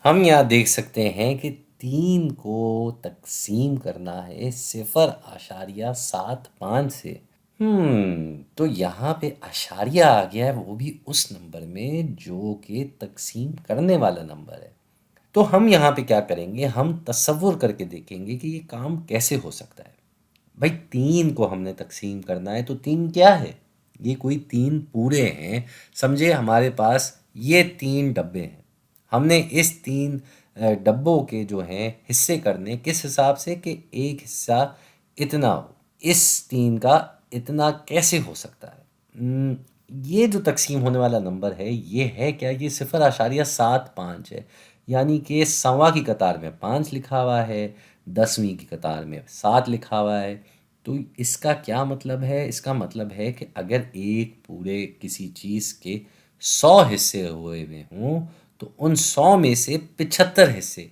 हम यहाँ देख सकते हैं कि 3 को तक़सीम करना है 0.75 से। तो यहाँ पे अशारिया आ गया है, वो भी उस नंबर में जो कि तक़सीम करने वाला नंबर है। तो हम यहाँ पे क्या करेंगे, हम तसव्वुर करके देखेंगे कि ये काम कैसे हो सकता है। भाई 3 को हमने तक़सीम करना है, तो 3 क्या है? ये कोई 3 पूरे हैं। समझे, हमारे पास ये 3 डब्बे हैं। हमने इस 3 डब्बों के जो हैं हिस्से करने, किस हिसाब से कि एक हिस्सा इतना हो। इस 3 का इतना कैसे हो सकता है? ये जो तक़सीम होने वाला नंबर है, ये है क्या? ये 0.75 है। यानी कि सवा की कतार में 5 लिखा हुआ है, 10वीं की कतार में 7 लिखा हुआ है। तो इसका क्या मतलब है? इसका मतलब है कि अगर एक पूरे किसी चीज़ के 100 हिस्से हुए हुए हों, तो उन 100 में से 75 हिस्से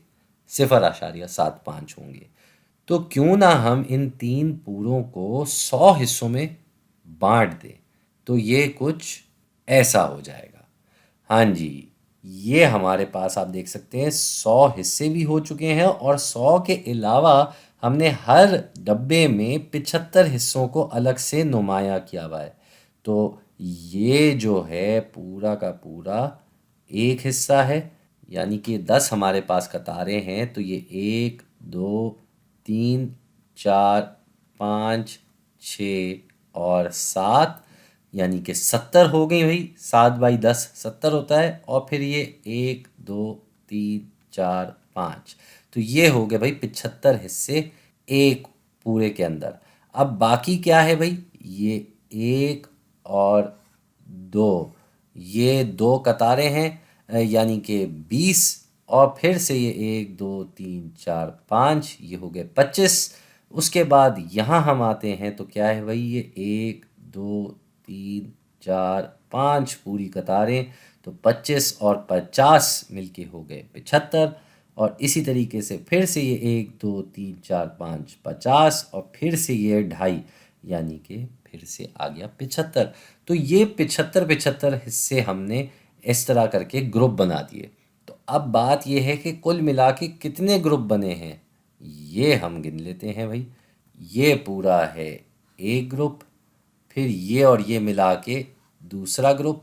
0.75 होंगे। तो क्यों ना हम इन 3 पूरों को 100 हिस्सों में बांट दें, तो ये कुछ ऐसा हो जाएगा। हाँ जी, ये हमारे पास आप देख सकते हैं 100 हिस्से भी हो चुके हैं, और 100 के अलावा हमने हर डब्बे में 75 हिस्सों को अलग से नुमाया किया हुआ है। तो ये जो है पूरा का पूरा एक हिस्सा है, यानी कि 10 हमारे पास कतारें हैं, तो ये 1 2 3 4 5 6 और 7, यानी कि 70 हो गई भाई। 7/10 70 होता है। और फिर ये 1 2 3 4 5, तो ये हो गए भाई 75 हिस्से एक पूरे के अंदर। अब बाकी क्या है भाई? ये 1 और 2, ये 2 कतारें हैं, यानी कि 20। और फिर से ये 1 2 3 4 5, ये हो गए 25। उसके बाद यहाँ हम आते हैं, तो क्या है भाई? ये 1 2 3 4 5 पूरी कतारें, तो 25 और 50 मिलके हो गए 75। और इसी तरीके से फिर से ये 1 2 3 4 5 50, और फिर से ये 2.5, यानी कि फिर से आ गया 75। तो ये 75 हिस्से हमने इस तरह करके ग्रुप बना दिए। तो अब बात ये है कि कुल मिला के कितने ग्रुप बने हैं, ये हम गिन लेते हैं भाई। ये पूरा है एक ग्रुप, फिर ये और ये मिला के दूसरा ग्रुप,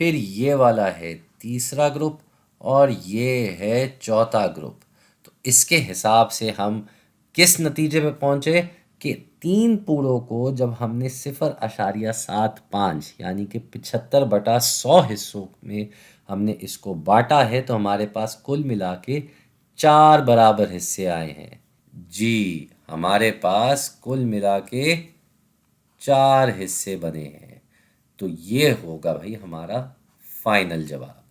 फिर ये वाला है तीसरा ग्रुप, और ये है चौथा ग्रुप। तो इसके हिसाब से हम किस नतीजे पे पहुँचे कि 3 पूरों को जब हमने 0.75 यानी कि 75/100 हिस्सों में हमने इसको बांटा है, तो हमारे पास कुल मिला के 4 बराबर हिस्से आए हैं। जी, हमारे पास कुल मिला के 4 हिस्से बने हैं। तो ये होगा भाई हमारा फाइनल जवाब।